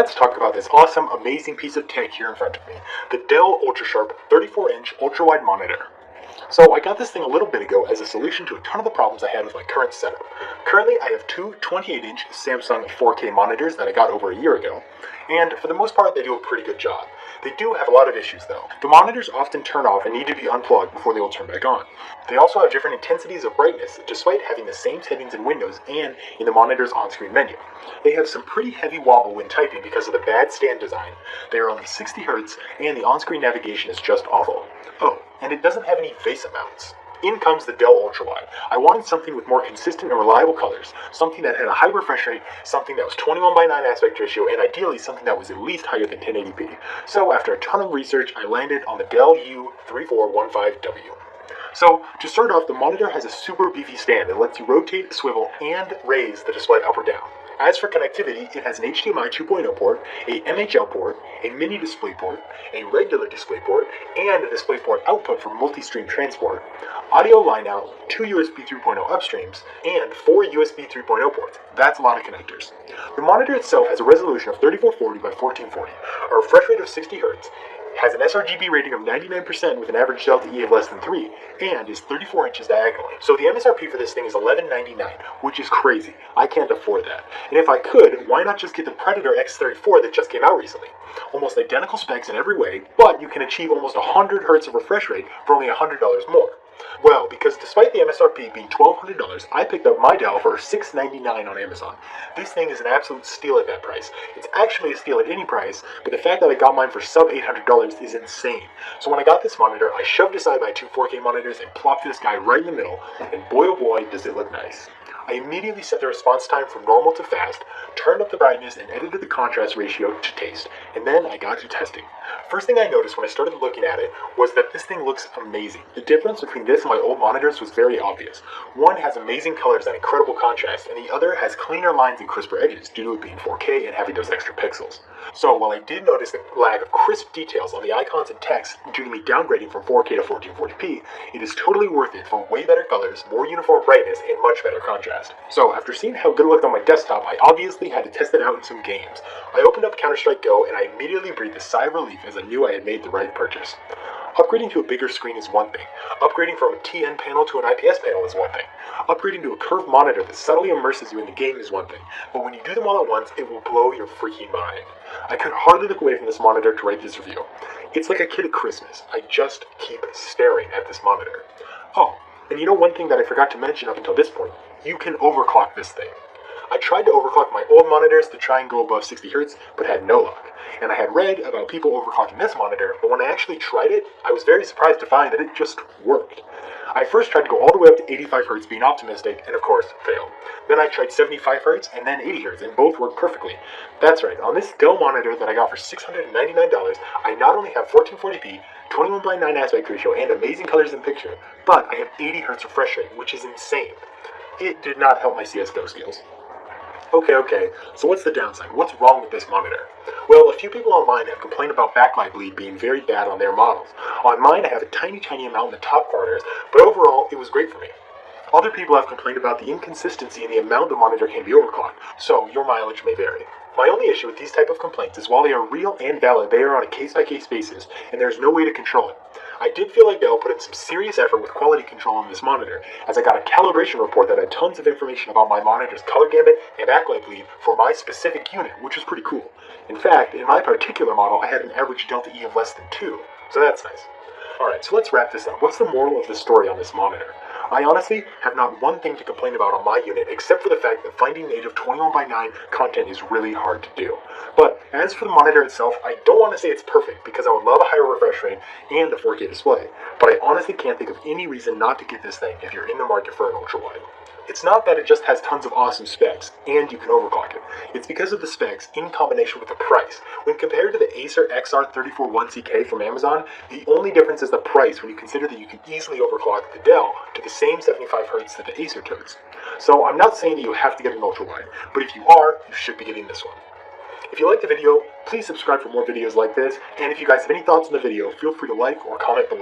let's talk about this awesome, amazing piece of tech here in front of me, the Dell UltraSharp 34-inch ultra-wide monitor. So I got this thing a little bit ago as a solution to a ton of the problems I had with my current setup. Currently, I have two 28-inch Samsung 4K monitors that I got over a year ago, and for the most part, they do a pretty good job. They do have a lot of issues though. The monitors often turn off and need to be unplugged before they will turn back on. They also have different intensities of brightness despite having the same settings in Windows and in the monitor's on-screen menu. They have some pretty heavy wobble when typing because of the bad stand design. They are only 60 Hz and the on-screen navigation is just awful. Oh, and it doesn't have any VESA mounts. In comes the Dell UltraWide. I wanted something with more consistent and reliable colors, something that had a high refresh rate, something that was 21:9 aspect ratio, and ideally something that was at least higher than 1080p. So after a ton of research, I landed on the Dell U3415W. So to start off, the monitor has a super beefy stand that lets you rotate, swivel, and raise the display up or down. As for connectivity, it has an HDMI 2.0 port, a MHL port, a mini display port, a regular display port, and a display port output for multi-stream transport, audio line out, two USB 3.0 upstreams, and four USB 3.0 ports. That's a lot of connectors. The monitor itself has a resolution of 3440 by 1440, a refresh rate of 60 Hz, has an sRGB rating of 99% with an average delta E of less than 3, and is 34 inches diagonally. So the MSRP for this thing is $11.99, which is crazy. I can't afford that. And if I could, why not just get the Predator X34 that just came out recently? Almost identical specs in every way, but you can achieve almost 100 Hz of refresh rate for only $100 more. Well, because despite the MSRP being $1,200, I picked up my Dell for $699 on Amazon. This thing is an absolute steal at that price. It's actually a steal at any price, but the fact that I got mine for sub $800 is insane. So when I got this monitor, I shoved aside my two 4K monitors and plopped this guy right in the middle, and boy oh boy does it look nice. I immediately set the response time from normal to fast, turned up the brightness, and edited the contrast ratio to taste, and then I got to testing. First thing I noticed when I started looking at it was that this thing looks amazing. The difference between this and my old monitors was very obvious. One has amazing colors and incredible contrast, and the other has cleaner lines and crisper edges due to it being 4K and having those extra pixels. So while I did notice the lack of crisp details on the icons and text due to me downgrading from 4K to 1440p, it is totally worth it for way better colors, more uniform brightness, and much better contrast. So after seeing how good it looked on my desktop, I obviously had to test it out in some games. I opened up Counter-Strike Go and I immediately breathed a sigh of relief as I knew I had made the right purchase. Upgrading to a bigger screen is one thing. Upgrading from a TN panel to an IPS panel is one thing. Upgrading to a curved monitor that subtly immerses you in the game is one thing. But when you do them all at once, it will blow your freaking mind. I could hardly look away from this monitor to write this review. It's like a kid at Christmas. I just keep staring at this monitor. Oh, and you know one thing that I forgot to mention up until this point? You can overclock this thing. I tried to overclock my old monitors to try and go above 60 Hz, but had no luck. And I had read about people overclocking this monitor, but when I actually tried it, I was very surprised to find that it just worked. I first tried to go all the way up to 85 Hz being optimistic, and of course, failed. Then I tried 75 Hz and then 80 Hz, and both worked perfectly. That's right, on this Dell monitor that I got for $699, I not only have 1440p, 21:9 aspect ratio, and amazing colors in picture, but I have 80 Hz refresh rate, which is insane. It did not help my CSGO skills. Okay, so what's the downside? What's wrong with this monitor? Well, a few people online have complained about backlight bleed being very bad on their models. On mine, I have a tiny amount in the top corners, but overall, it was great for me. Other people have complained about the inconsistency in the amount the monitor can be overclocked, so your mileage may vary. My only issue with these type of complaints is while they are real and valid, they are on a case-by-case basis, and there is no way to control it. I did feel like Dell put in some serious effort with quality control on this monitor, as I got a calibration report that had tons of information about my monitor's color gamut and backlight bleed for my specific unit, which was pretty cool. In fact, in my particular model, I had an average delta E of less than 2, so that's nice. Alright, so let's wrap this up. What's the moral of the story on this monitor? I honestly have not one thing to complain about on my unit except for the fact that finding native 21:9 content is really hard to do. But as for the monitor itself, I don't want to say it's perfect because I would love a higher refresh rate and a 4K display, but I honestly can't think of any reason not to get this thing if you're in the market for an ultra-wide. It's not that it just has tons of awesome specs and you can overclock it. It's because of the specs in combination with the price. When compared to the Acer XR341CK from Amazon, the only difference is the price when you consider that you can easily overclock the Dell to the same 75 Hz that the Acer totes. So I'm not saying that you have to get an ultra-wide, but if you are, you should be getting this one. If you liked the video, please subscribe for more videos like this, and if you guys have any thoughts on the video, feel free to like or comment below.